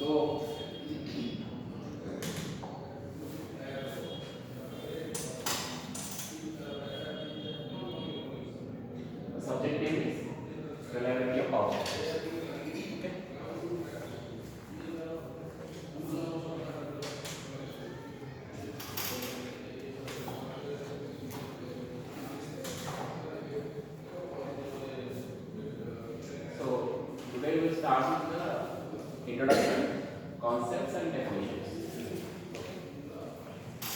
So the subject name is reliability of power systems. Okay. So today we will start with the introduction, concepts and definitions.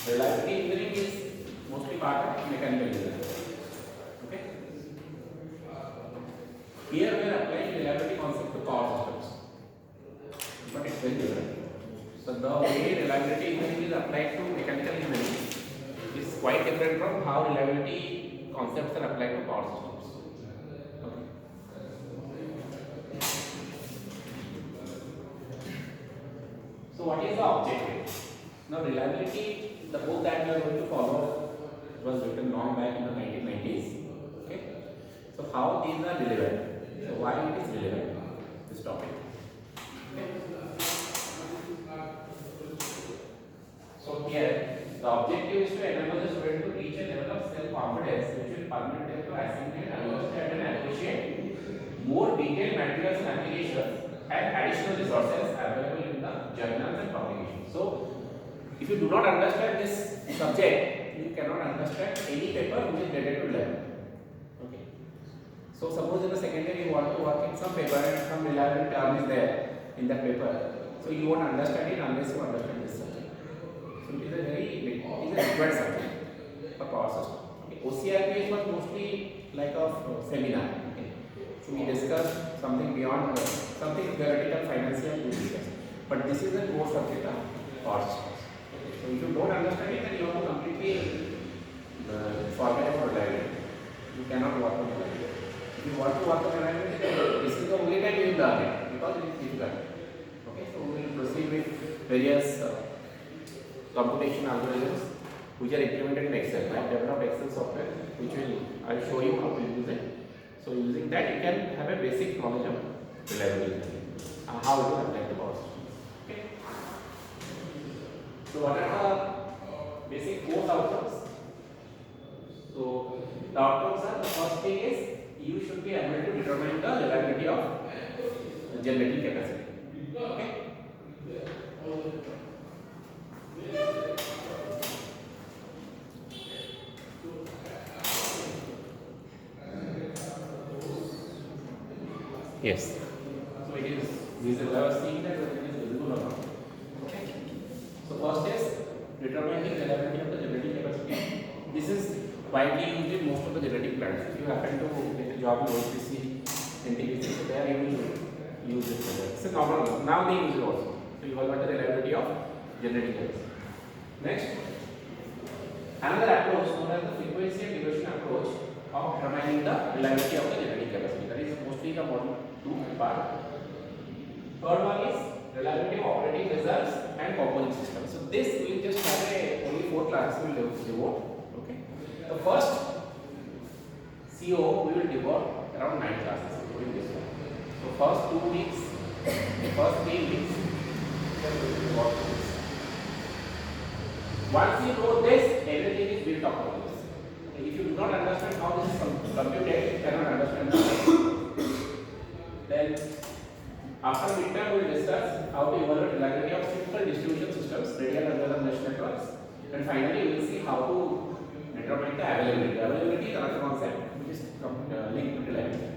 Reliability engineering is mostly part of mechanical engineering. Okay. Here we are applying reliability concept to power systems, but it's very different. So the way reliability engineering is applied to mechanical engineering is quite different from how reliability concepts are applied to power systems. Okay. So what is the objective? Now reliability, the book that we are going to follow was written long back in the 1990s. Okay. So how these are relevant? So why it is relevant? This topic. Okay. So here the objective is to enable the student to reach a level of self-confidence which will permit them to assimilate, understand and appreciate more detailed materials and applications and additional resources available in the journals and publications. So if you do not understand this subject, you cannot understand any paper which is related to level. Okay. So suppose in the second year you want to work in some paper and some reliable term is there in that paper. So you won't understand it unless you understand this subject. So it is a required subject for power system. Okay. OCRPS was mostly like a seminar. Okay. So we discussed something beyond something theoretical, financial, we discussed. But this is a core subject of power systems. So if you don't understand it, then you have to completely forget about reliability. You cannot work on reliability. If you want to work on reliability, this is the only time you will learn it because it is difficult. Okay, so we will proceed with various computation algorithms which are implemented in Excel. I have developed Excel software which I will show you how to use it. So using that, you can have a basic knowledge of reliability and how it is applied to power systems. Okay. So what are the basic course outcomes? So the outcomes are, the first thing is you should be able to determine the reliability of generating capacity. Okay. Yes. So it is visible. I was seeing that whether it is visible or not. Okay. So first is determining the reliability of the generating capacity. This is widely used in most of the generating plants. If you happen to get a job in OPC, NTPC, so there you will use this method. It's a normal one. Now they use it also. So you have got the reliability of generating capacity. Next, another approach known as the frequency and duration approach of determining the reliability of the generating capacity. That is mostly the model 2 part. Third one is reliability of operating results and composite systems. So this we will just have only 4 classes we will devote. Okay. The first CO we will devote around 9 classes in this one. So first 2 weeks, first 3 weeks, we will devote to this. Once you know this, everything is built upon this. Okay. If you do not understand how this is computed, you cannot understand the then after midterm we will discuss how to evaluate reliability of simple distribution systems, radial as well as mesh networks, and finally we will see how to determine the availability. Availability is another concept which is linked to reliability.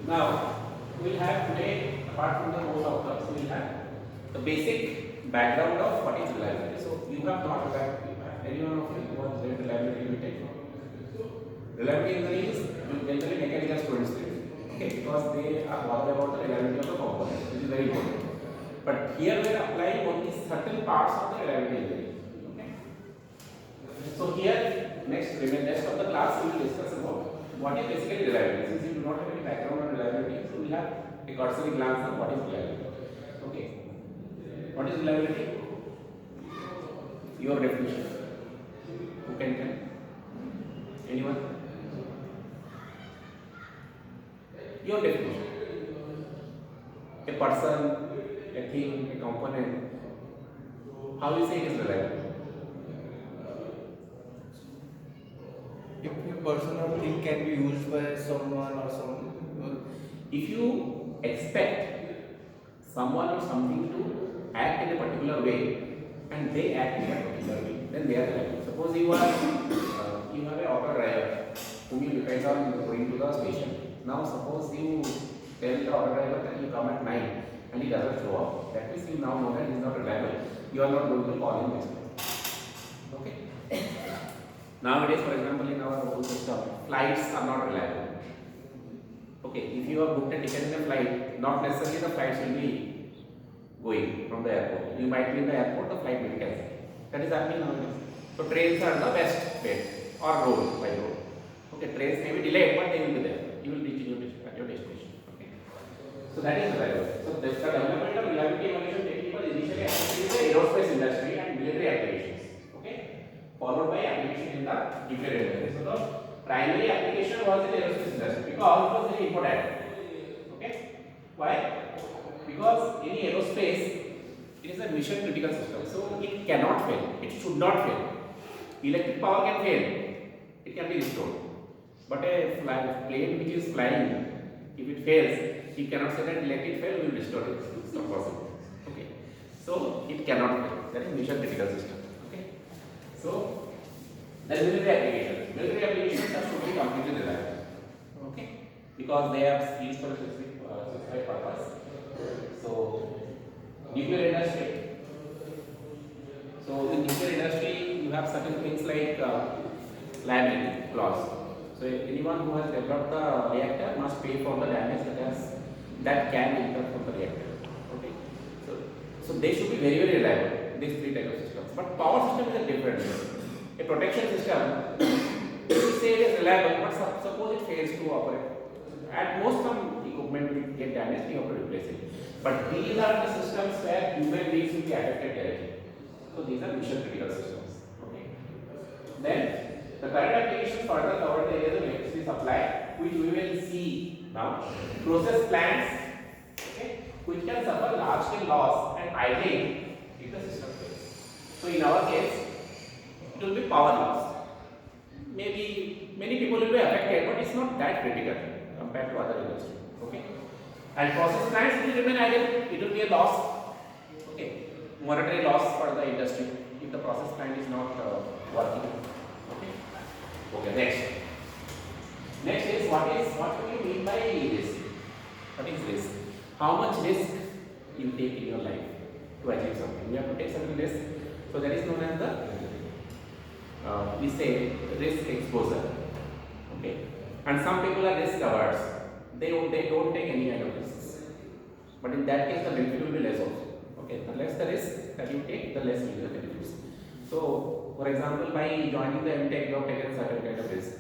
Now we will have today, apart from the course outcomes, we will have the basic background of what is reliability. So you have not read, anyone of you who has read reliability will take. Reliability engineering is generally mechanical students read, okay, because they are bothered about the reliability of the components, which is very important. But here we are applying only certain parts of the reliability engineering. Okay. So here, rest of the class we will discuss about what is basically reliability. Since you do not have any background on reliability, so we will have a cursory glance on what is reliability. Okay. What is reliability? Your definition. Who can tell? Anyone? Your definition. a person, a thing, a component, how you say it is reliable? If a person or thing can be used by someone or some, if you expect someone or something to act in a particular way and they act in a particular way, then they are reliable. Suppose you are you have a auto driver whom you depend on going to the station. Now suppose you tell the auto driver that you come at 9 and he doesn't show up. That means you now know that he is not reliable. You are not going to call him next time. Okay. Nowadays, for example, in our whole system, flights are not reliable. Okay, if you have booked a ticket in a flight, not necessarily the flights will be going from the airport. You might be in the airport, the flight will be cancelled. That is happening nowadays. So trains are the best bet, or road by road. Okay, trains may be delayed, but they will be there. You will reach at your destination. Okay. So that is reliable. So the development of reliability evaluation technique was initially applied in the aerospace industry and military applications. Okay, followed by application in the nuclear industry. So the primary application was in aerospace industry because it was very important. Okay, why? Because in aerospace it is a mission critical system, so it cannot fail. It should not fail. Electric power can fail; it can be restored. But a plane which is flying, if it fails, you cannot say that let it fail, we will restore it. It's not possible. Okay, so it cannot fail. That is mission critical system. Okay, so then military applications. Military applications are should be completely reliable. Okay, because they have used for a specific purpose. So nuclear industry. So in nuclear industry, you have certain things like liability clause. So anyone who has developed the reactor must pay for the damage that can incur from the reactor. Okay. So they should be very reliable. These three types of systems. But power system is a different thing. A protection system, we say it is reliable, but suppose it fails to operate. At most, some equipment will get damaged, you have to replace it. But these are the systems where human beings will be affected directly. So these are mission critical systems. Okay. Then the current applications further cover the areas of electricity supply, which we will see now. Process plants, okay, which can suffer large scale loss and idling if the system fails. So in our case, it will be power loss. Maybe many people will be affected, but it's not that critical compared to other industries. Okay. And process plants will remain idle. It will be a loss. Okay. Monetary loss for the industry if the process plant is not working. Okay. Okay. Next. Next is what do you mean by risk? What is risk? How much risk you take in your life to achieve something? You have to take certain risk. So that is known as the we say risk exposure. Okay. And some people are risk averse. They don't take any kind of risks. But in that case, the benefit will be less also. Okay. The less the risk that you take, the less will be the benefits. So, for example, by joining the M.Tech, you have taken certain kind of risk.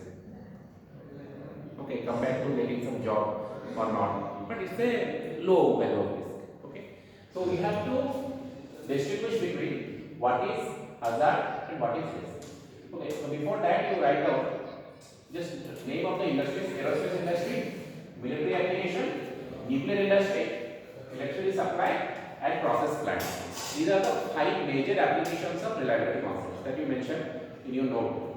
Okay, compared to getting some job or not. But it's a low value of risk. Okay. So we have to distinguish between what is hazard and what is risk. Okay, so before that you write down just name of the industries: aerospace industry, military application, nuclear industry, electricity supply, and process plant. These are the 5 major applications of reliability concepts that you mentioned in your note.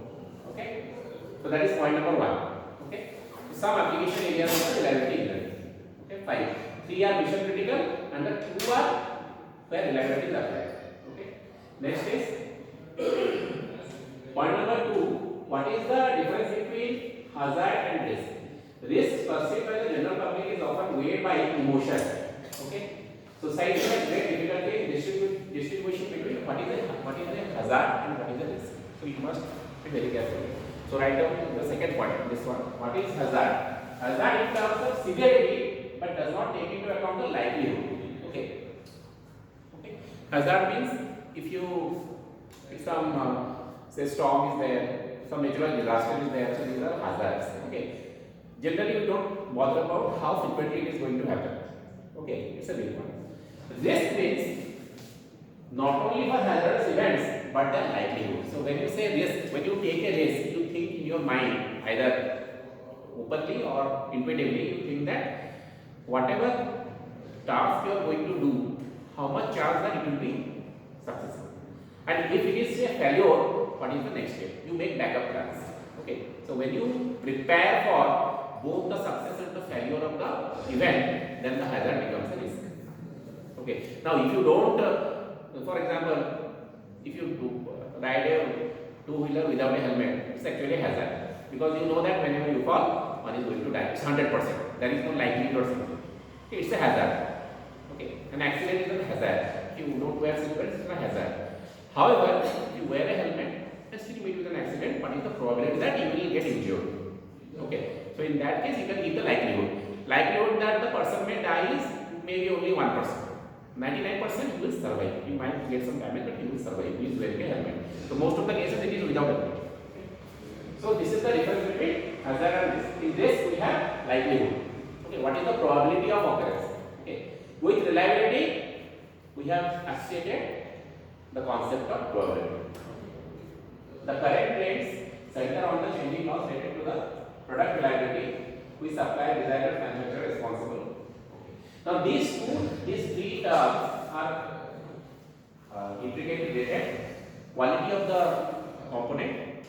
Okay, so that is point number 1. Okay, so some application areas of the reliability engineering. Okay, 5. 3 are mission critical, and the 2 are where reliability is applied. Okay, next is point number 2, what is the difference between hazard and risk? Risk perceived by the general public is often weighed by emotion. Okay, society has great difficulty in distinguishing between what is the hazard and what is the risk. So you must be very careful. So write down the second point, this one. What is hazard? Hazard in terms of severity, but does not take into account the likelihood. Okay. Okay. Hazard means if some say storm is there, some natural disaster is there, so these are hazards. Okay. Generally, we don't bother about how frequently it is going to happen. Okay, it's a big one. Risk means not only for hazardous events, but the likelihood. So when you say risk, when you take a risk, you think in your mind, either openly or intuitively, you think that whatever task you are going to do, how much chance that it will be successful. And if it is a failure, what is the next step? You make backup plans. Okay. So when you prepare for both the success and the failure of the event, then the hazard becomes a risk. Okay. Now if you don't, for example, if you ride a two-wheeler without a helmet, it's actually a hazard, because you know that whenever you fall, one is going to die. It's 100%. There is no likelihood or something. Okay, it's a hazard. Okay, an accident is a hazard. If you don't wear seatbelts, it's a hazard. However, if you wear a helmet and still meet with an accident, what is the probability that you will get injured? Okay, so in that case, you can give the likelihood. Likelihood that the person may die is maybe only 1%. 99% he will survive. He might get some damage, but he will survive. He is wearing a helmet. So most of the cases it is without helmet. So this is the difference between hazard and risk. In this we have likelihood. Okay, what is the probability of occurrence? Okay, with reliability we have associated the concept of probability. The current trends center on the changing laws related to the product reliability, which supply, designer, manufacturer responsible. Now these three terms are intricately related. Quality of the component,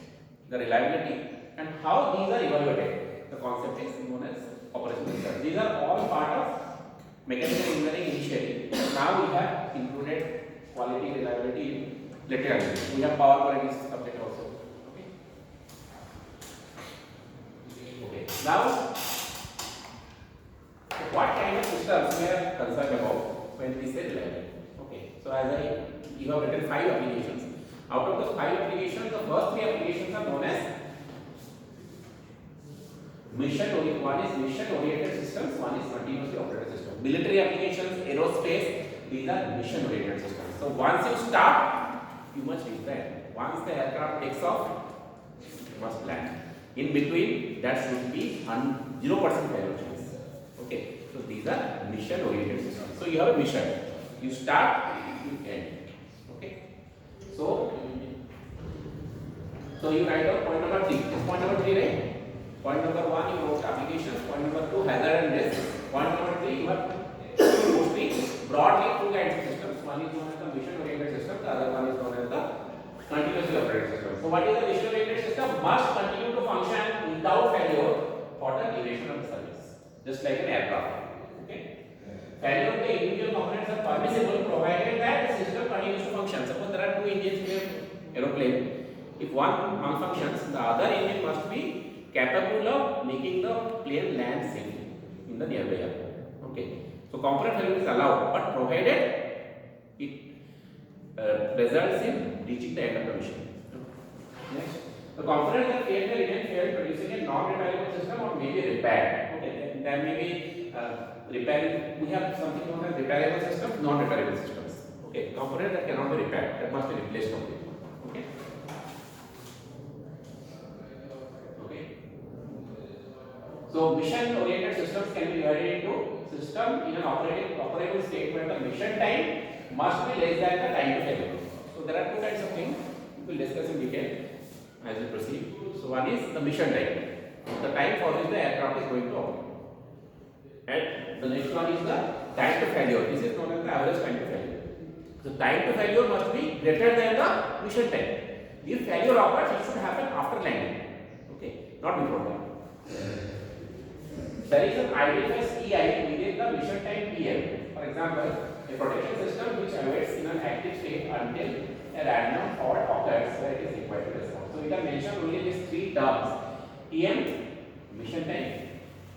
the reliability, and how these are evaluated. The concept is known as operational research. These are all part of mechanical engineering initially. Now we have included quality, reliability later on. We have power quality subject also. Okay. Now, what kind of systems we are concerned about when we say reliability? Okay. So as you have written 5 applications. Out of those 5 applications, the first 3 applications are known as mission-oriented. One is mission-oriented systems, one is continuously operated systems. Military applications, aerospace, these are mission-oriented systems. So once you start, you must plan. Once the aircraft takes off, you must plan. In between, that should be 0% failure chance. Okay. So these are mission-oriented systems. So you have a mission. You start, you end. Okay. So you write out point number 3. This point number 3, right? Point number 1, you wrote applications. Point number 2, hazard and risk. Point number 3, you have mostly broadly 2 kinds of systems. One is known as the mission-oriented system. The other one is known as the continuously operated system. So what is the mission-oriented system? Must continue to function without failure for the duration of the service, just like an aircraft. Okay. Failure of the individual components are permissible provided that the system continues to function. Suppose there are 2 engines in an aeroplane. If one malfunctions, the other engine must be capable of making the plane land safely in the nearby airport. Okay. So component failure is allowed, but provided it results in reaching the end of the mission. Next, the components that fail may remain failed, producing a non-repairable system or may be repaired. Okay, there may be repairing. We have something known as repairable systems, non-repairable systems. Okay, component that cannot be repaired, that must be replaced completely. Okay. Okay. So mission-oriented systems can be divided into system in an operable state where the mission time must be less than the time to failure. So there are 2 kinds of things we will discuss in detail as we proceed. So one is the mission time, the time for which the aircraft is going to operate. And the next one is the time to failure. This is known as the average time to failure. So time to failure must be greater than the mission time. If failure occurs, it should happen after landing. Okay, not before that. There is an ideal phase EI within the mission time PM. For example, a protection system which awaits in an active state until a random fault occurs where it is required to respond. So we can mention only these 3 terms: PM, mission time;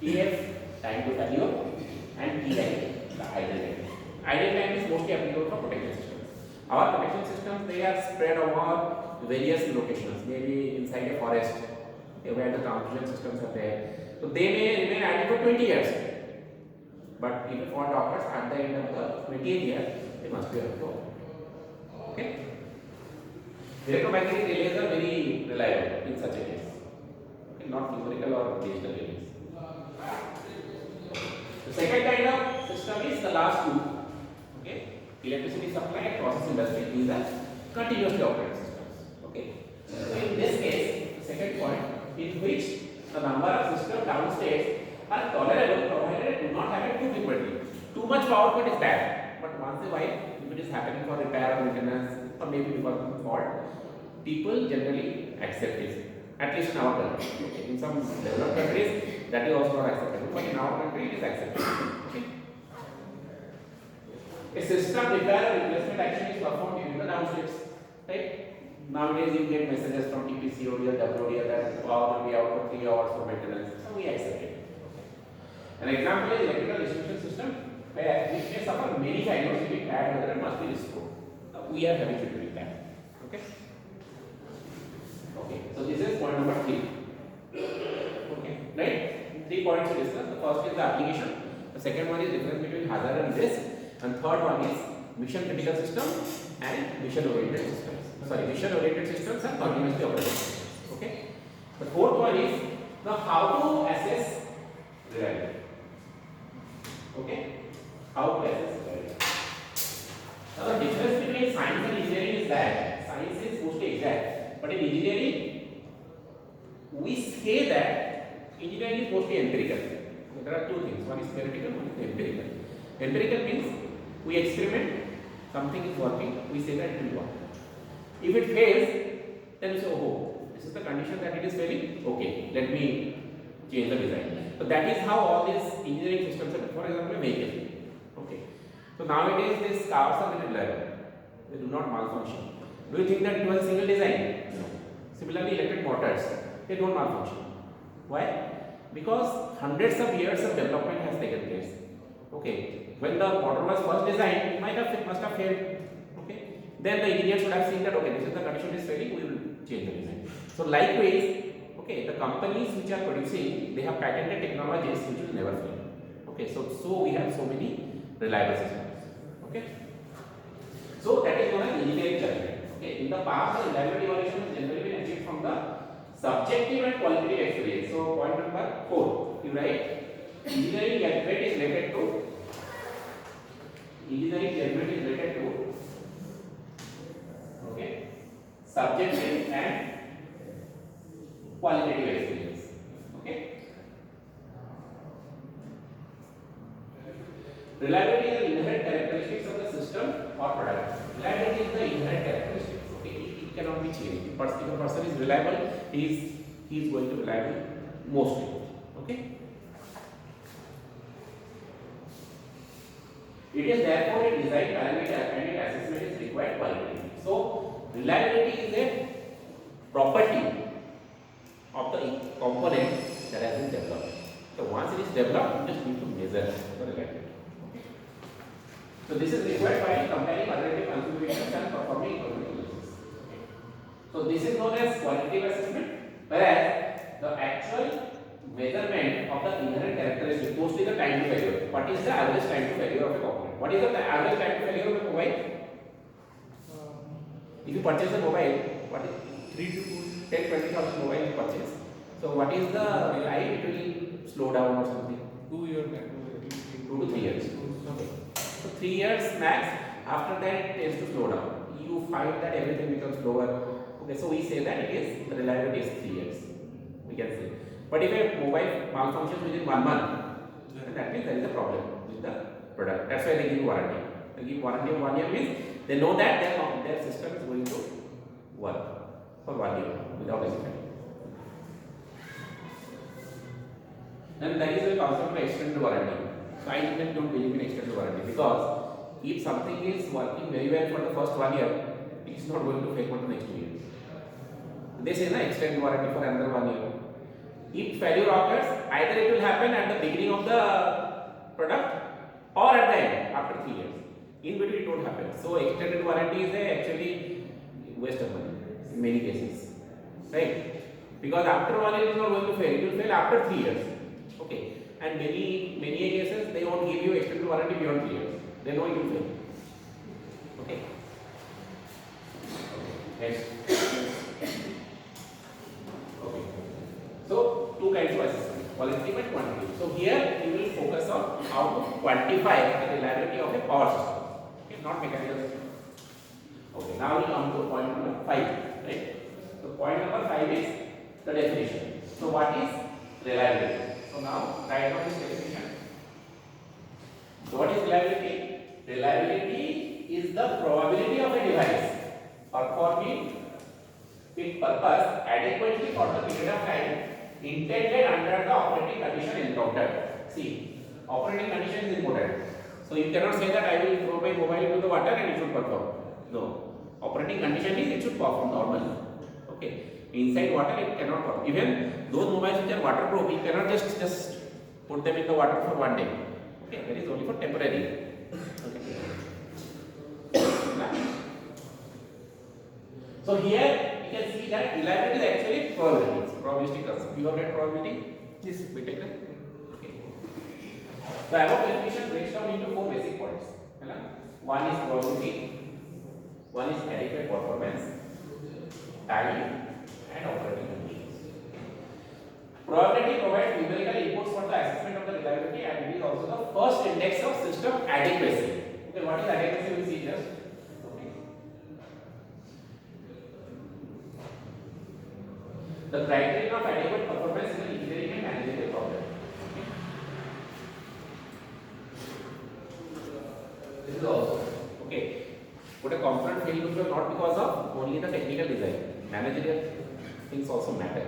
TF, time to failure; and EI, the idle time. Idle time is mostly applicable for protection systems. Our protection systems, they are spread over various locations, maybe inside a forest, where the transmission systems are there. So they may remain idle for 20 years. But if a fault occurs at the end of the 20th year, they must be removed. Okay? Electromagnetic relays are very reliable in such a case. Okay? Not numerical or digital relays. The second kind of system is the last 2. Okay? Electricity supply and process industry. These are continuously operated systems. Okay? So in this case, the second point, in which the number of systems downstairs are tolerable provided do not have a too frequently. Too much power cut is bad, but once in a while, if it is happening for repair or maintenance, or maybe because of fault, people generally accept it. At least in our country. Okay. In some developed countries, that is also not acceptable, but in our country, it is acceptable. Okay. A system repair or replacement action is performed during the downstreams. Right? Nowadays, you get messages from TPCOD or WOD that power will be out for 3 hours for maintenance. So we accept it. An example is electrical distribution system where which may suffer many failures to be bad weather and must be restored. We are habituated with that. Okay. Okay. So this is point number 3. Okay. Right? 3 points to discuss. The first is the application. The second one is difference between hazard and risk. And third one is mission critical system and mission oriented systems. Sorry, mission oriented systems and continuously operating systems. Okay. The fourth one is the how to assess reliability. Okay. How to assess reliability. Now the difference between science and engineering is that science is mostly exact, but in engineering we say that engineering is mostly empirical. There are two things. One is theoretical, one is empirical. Empirical means we experiment, something is working, we say that it will work. If it fails, then we say, oh, this is the condition that it is failing. Okay, let me change the design. So that is how all these engineering systems are. For example, a vehicle. Okay. So nowadays these cars are very reliable. They do not malfunction. Do you think that it was a single design? No. Similarly, electric motors, they don't malfunction. Why? Because hundreds of years of development has taken place. Okay. When the motor was first designed, it must have failed. Okay. Then the engineers should have seen that okay, this is the condition is failing, we will change the design. So likewise, okay, the companies which are producing, they have patented technologies which will never fail. Okay, so we have so many reliable systems. Okay. So that is known as engineering judgment. Okay. In the past, the reliability evaluation has generally been achieved from the subjective and qualitative experience. So point number 4, you write engineering judgment is related to okay, subjective and qualitative experience. Okay. Reliability is the inherent characteristics of the system or product. Reliability is the inherent characteristics. Okay, it cannot be changed. If a person is reliable, he is going to be reliable mostly. Okay. It is therefore a design parameter and its assessment is required qualitatively. So, reliability is a property of the component that has been developed. So, once it is developed, you just need to measure the reliability. Okay. So, this is required by comparing alternative configurations and performing economic analysis. Okay. So, this is known as qualitative assessment, whereas the actual measurement of the inherent characteristic, mostly the time to failure. What is the average time to failure of a component? What is the average time to failure of a mobile? If you purchase a mobile, what is 3 to 10-20,000 mobile you purchase. So what is the time it will slow down or something? 2 years max. 2 to 3 years. Okay. So 3 years max. After that it tends to slow down. You find that everything becomes slower. Okay. So we say that it is the reliability is 3 years. We can say. But if a mobile malfunctions within 1 month, then that means there is a problem with the product. That's why they give warranty. They give warranty of 1 year means they know that their system is going to work for 1 year without any failure. And that is the concept of extended warranty. So I even don't believe in extended warranty because if something is working very well for the first 1 year, it is not going to fail for the next 2 years. They say na extended warranty for another 1 year. If failure occurs, either it will happen at the beginning of the product or at the end after 3 years. In between it won't happen. So extended warranty is actually waste of money in many cases, right? Because after 1 year it is not going to fail. It will fail after 3 years. Okay. And many cases they won't give you extended warranty beyond 3 years. They know it will fail. Okay. Next. Okay. So two kinds of assessment, qualitative and quantitative. So here we will focus on how to quantify the reliability of a power system. Okay, not mechanical system. Okay, now we come to point number 5. Right? So point number 5 is the definition. So what is reliability? So now write down this definition. So what is reliability? intended under the operating condition encountered. See, operating condition is important. So you cannot say that I will throw my mobile into the water and it should perform. No. Operating condition is it should perform normally. Okay. Inside water it cannot perform. Even those mobiles which are waterproof, you cannot just put them in the water for one day. Okay. That is only for temporary. Okay. So here you can see that reliability is actually probability. Probabilistic concept. You have read probability? Yes. We take that. Okay. The above definition breaks down into four basic points. One is probability, one is adequate performance, time, and operating conditions. Probability provides numerical inputs for the assessment of the reliability, and it is also the first index of system adequacy. Okay, what is adequacy? We see just. Okay. The criterion of adequate performance is an engineering and managerial problem. This is also okay. But a component fail not because of only the technical design. Managerial things also matter.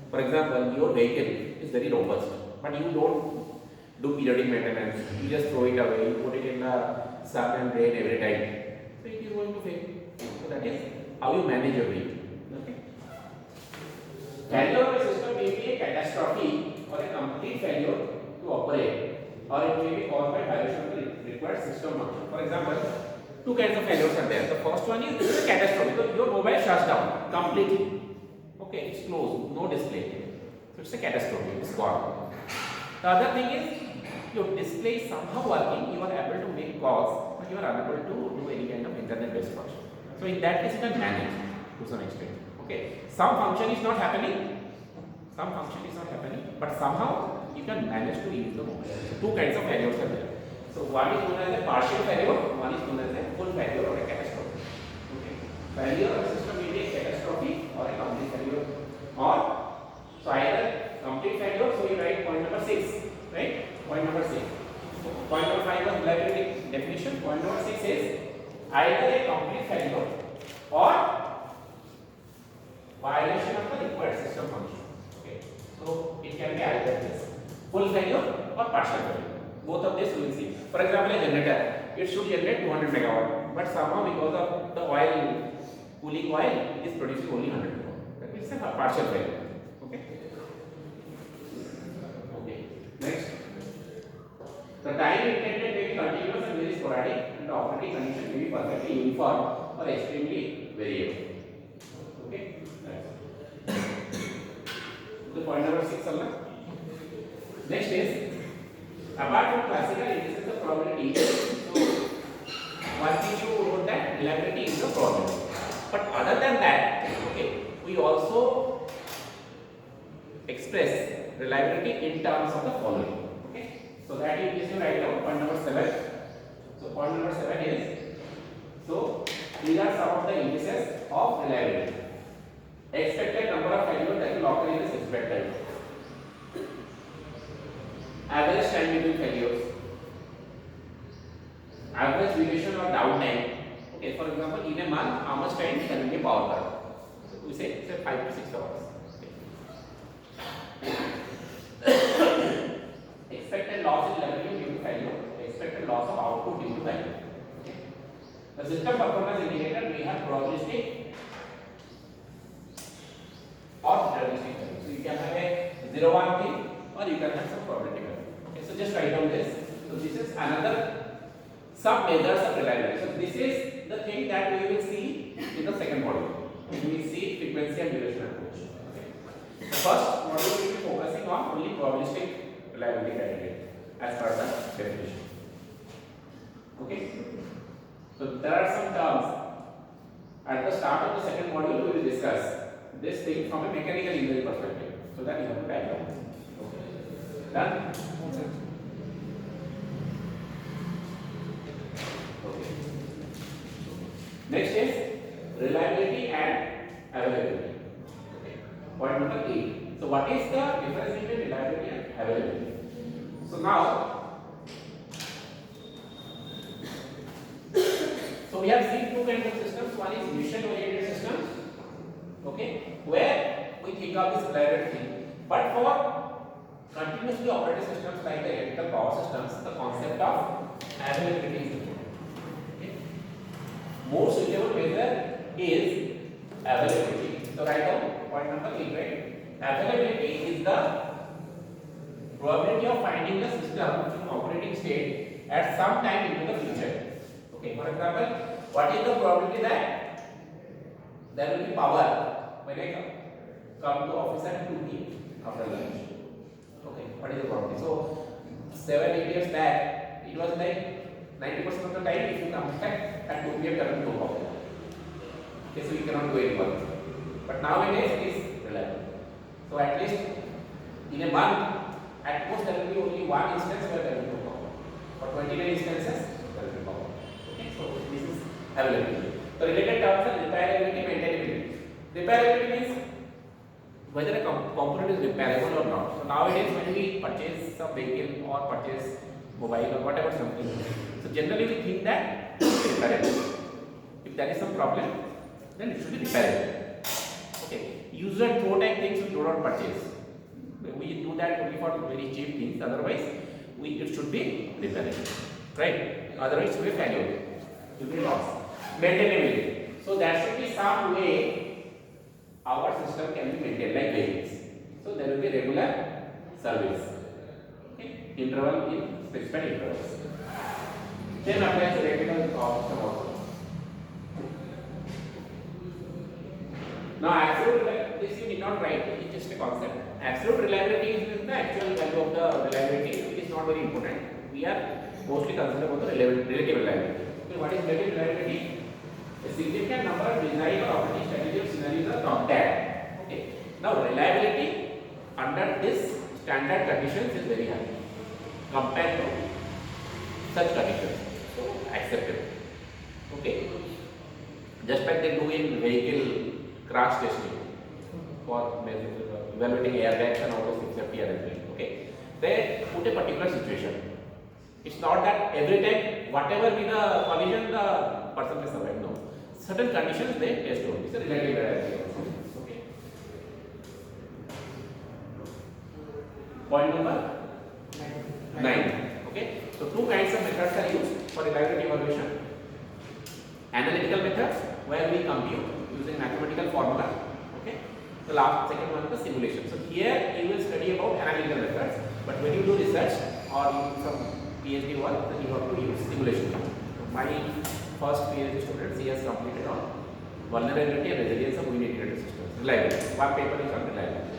For example, your vehicle is very robust, but you don't do periodic maintenance. You just throw it away. You put it in the sun and rain every time. So it is going to fail. So that is how you manage your vehicle. Okay. Failure of a system may be a catastrophe or a complete failure to operate, or it may be caused by violation of the required system function. For example, two kinds of failures are there. The first one is a catastrophe because your mobile shuts down completely. Okay, it's closed, no display. So it's a catastrophe, it's gone. The other thing is your display is somehow working, you are able to make calls, but you are unable to do any kind of internet-based function. So in that case, you can manage to some extent. Okay, some function is not happening, but somehow you can manage to use the mobile. So two kinds of failures are there. So one is known as a partial failure, one is known as a full failure or a catastrophe. Okay. Failure of a system may be a catastrophe or a complete failure. Or so either complete failure, so you write point number 6, right? Point number 6. Point number 5 was reliability definition. Point number 6 is either a complete failure or violation of the required system function. Okay. So it can be either this full failure or partial failure. Both of this we will see. For example, a generator, it should generate 200 megawatt, but somehow because of the oil, cooling oil, it is producing only 100 megawatt. That means a partial failure. Okay. Okay. Next, the time intended may be continuous and very sporadic, and the operating condition may be perfectly uniform or extremely variable. Okay. So point number 6, next is, apart from classical indices of probability, so one thing you wrote that reliability is a probability. But other than that, okay, we also express reliability in terms of the following. Okay, so that is you write down point number 7. So point number 7 is, so these are some of the indices of reliability. Expected number of failures that will occur in this expected. Average time between failures, average duration or downtime. Okay, for example, in a month, how much time there will be power cut? So we say 5 to 6 hours. Okay. Expected loss in revenue due to failure, expected loss of output due to failure. Okay. The system performance indicator we have probabilistic or deterministic value. So you can have a 0-1 thing or you can have some probability value. Okay, so just write down this. So this is another some measures of reliability. So this is the thing that we will see in the second module. We will see frequency and duration approach. Okay. The first module we will be focusing on only probabilistic reliability criteria as per the definition. Okay. So there are some terms. At the start of the second module, we will discuss this thing from a mechanical engineering perspective, so that you have to write down. Okay. Done? Okay. Next is reliability and availability. Okay. Point number 8. So what is the difference between reliability and availability? So now, so we have seen two kinds of systems. One is mission oriented systems, okay, where we think of this reliability thing. But for continuously operated systems like the electrical power systems, the concept of availability is important. Okay. More suitable measure is availability. So write down point number 8, right? Availability is the probability of finding the system in operating state at some time into the future. Okay, for example, what is the probability that there will be power when I come to office at 2 p.m. after lunch? Okay, what is the probability? So 7-8 years back, it was like 90% of the time if you come back at 2 p.m. there will be no power. Okay, so you cannot do any work. But nowadays it is reliable. So at least in a month, at most there will be only one instance where there will be no power. For 29 instances, there will be power. Okay, so this is availability. The related terms are repairability, maintainability. Repairability means whether a component is repairable or not. So nowadays when we purchase some vehicle or purchase mobile or whatever something, so generally we think that it is repairable. If there is some problem, then it should be repairable. Okay, use and throw type things we do not purchase. We do that only for very cheap things. Otherwise, it should be repairable, right? Otherwise, it will be failure. It will be loss. Maintainability. So there should be some way our system can be maintained like vehicles. So there will be regular service. Okay, interval in specified intervals. Then applies electrical system also. Now, absolute reliability, this you need not write, it is just a concept. Absolute reliability is the actual value of the reliability. It is not very important. We are mostly concerned about the relative reliability. Okay, what is relative reliability? A significant number of design or operating strategy scenarios are compared. Okay. Now, reliability under this standard conditions is very high compared to such conditions. So, acceptable. Okay. Just like they do in vehicle crash testing for evaluating airbags and all those safety arrangements. Okay, they put a particular situation. It's not that every time, whatever be the collision, the person will survive. No, certain conditions they test only. It's a relative reliability. Okay. Point number 9. Okay, so two kinds of methods are used for reliability evaluation. Analytical methods, where we compute using mathematical formula. Okay. The second one is the simulation. So here you will study about analytical methods, but when you do research or you do some PhD work, then you have to use simulation. So my first PhD student, he has completed on vulnerability and resilience of wind integrated systems. Reliability. One paper is on reliability.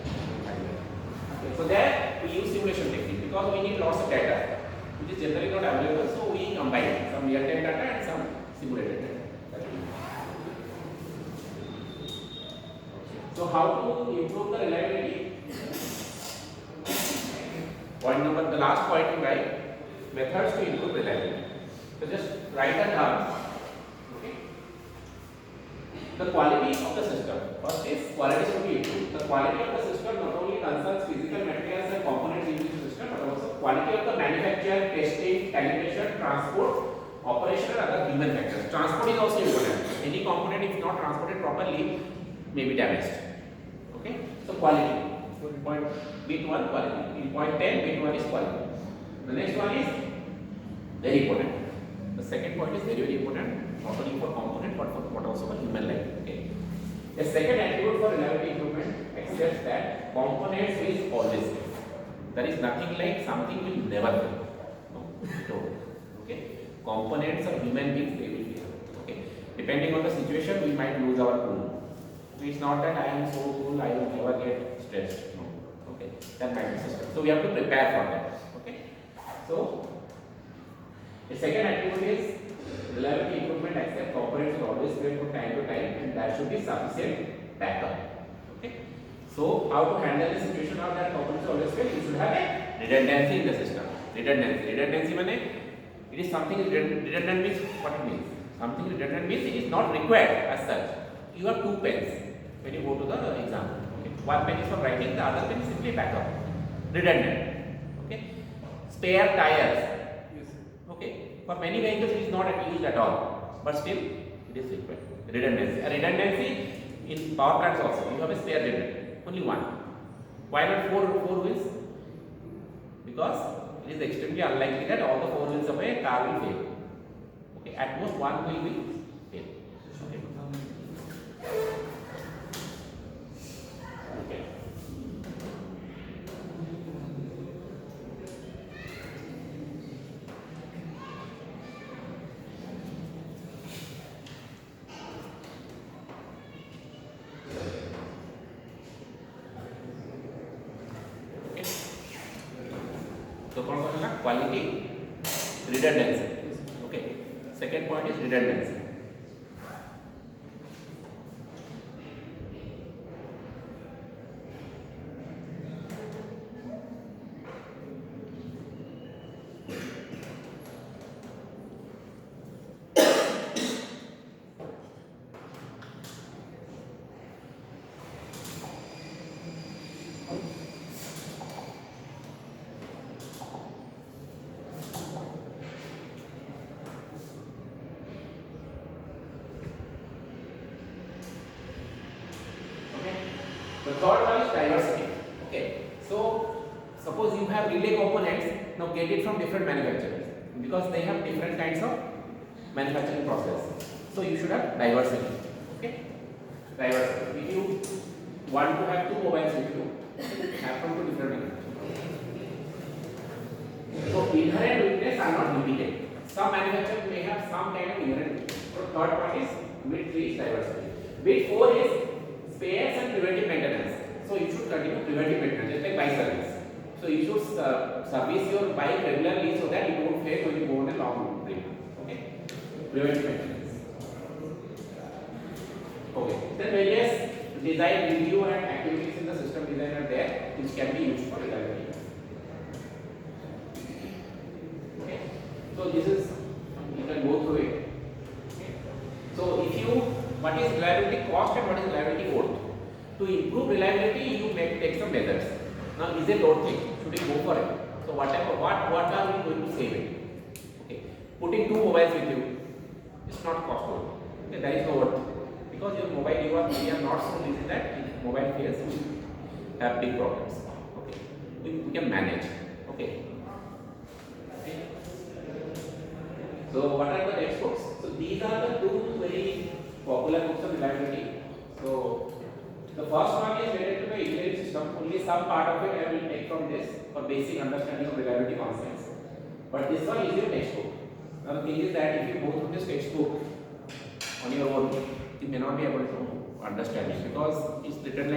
Okay. So there we use simulation technique because we need lots of data, which is generally not available. So we combine some real-time data and some simulated data. So how to improve the reliability? Point number, the last point you write, methods to improve reliability. So just write that down. Okay. The quality of the system. First is quality should be improved. The quality of the system not only concerns physical materials and components in the system, but also quality of the manufacture, testing, calibration, transport, operation and other human factors. Transport is also important. Any component if not transported properly may be damaged. Okay, so quality. So in point bit 1 quality. In point 10 bit 1 is quality. The next one is very important. The second point is very, very important, not only for component but also for human life. Okay. The second attribute for reliability improvement accepts that components will always fail. There is nothing like something will never fail. No. Okay. Components of human beings they will fail. Okay. Depending on the situation, we might lose our cool. It's not that I am so cool, I will never get stressed. No. Okay. That might be system. So we have to prepare for that. Okay. So the second attribute is reliability improvement accept components will always fail from time to time and there should be sufficient backup. Okay. So how to handle the situation of that components always fail? You should have a redundancy in the system. Redundancy means it is something redundant means what it means. Something redundant means it is not required as such. You have two pens when you go to the exam. Okay. One pen is for writing, the other pen is simply backup. Redundant. Okay. Spare tires. Okay. For many vehicles it is not used at all, but still it is required. Redundancy. A redundancy in power plants also. You have a spare generator. Only one. Why not four wheels? Because it is extremely unlikely that all the four wheels of a car will fail. Okay, at most one wheel will fail. Okay. Okay. So, quality, redundancy. Okay. Second point is redundancy. The third one is diversity. Okay. So suppose you have relay components, now get it from different manufacturers because they have different kinds of manufacturing process. So you should have diversity. Okay. Diversity. If you want to have two mobiles with you, have from two different manufacturers. So inherent weakness are not limited. Some manufacturers may have some kind of inherent weakness. So third point is bit 3 is diversity. Bit 4 is spares and preventive maintenance. So you should continue preventive maintenance, just like bike service. So you should service your bike regularly so that you don't fail when you go on a long trip. Okay. Preventive maintenance. Okay. Then various design review and activities in the system design are there which can be used for reliability. Okay. So this is, you can go through it. Okay. So if you, what is reliability cost and what is reliability worth? To improve reliability, you take some measures. Now, is it load thing? Should we go for it? So, what are we going to save it? Okay, putting two mobiles with you, it's not costly. Okay, there is no worth because your mobile we are not so busy that if mobile fails, we have big problems. Okay, we can manage. Okay. So, what are the textbooks? So, these are the two very popular books of reliability. So, the first one is related to the engineering system. Only some part of it I will take from this for basic understanding of reliability concepts. But this one is your textbook. Now the thing is that if you go through this textbook on your own, you may not be able to understand it because it's written like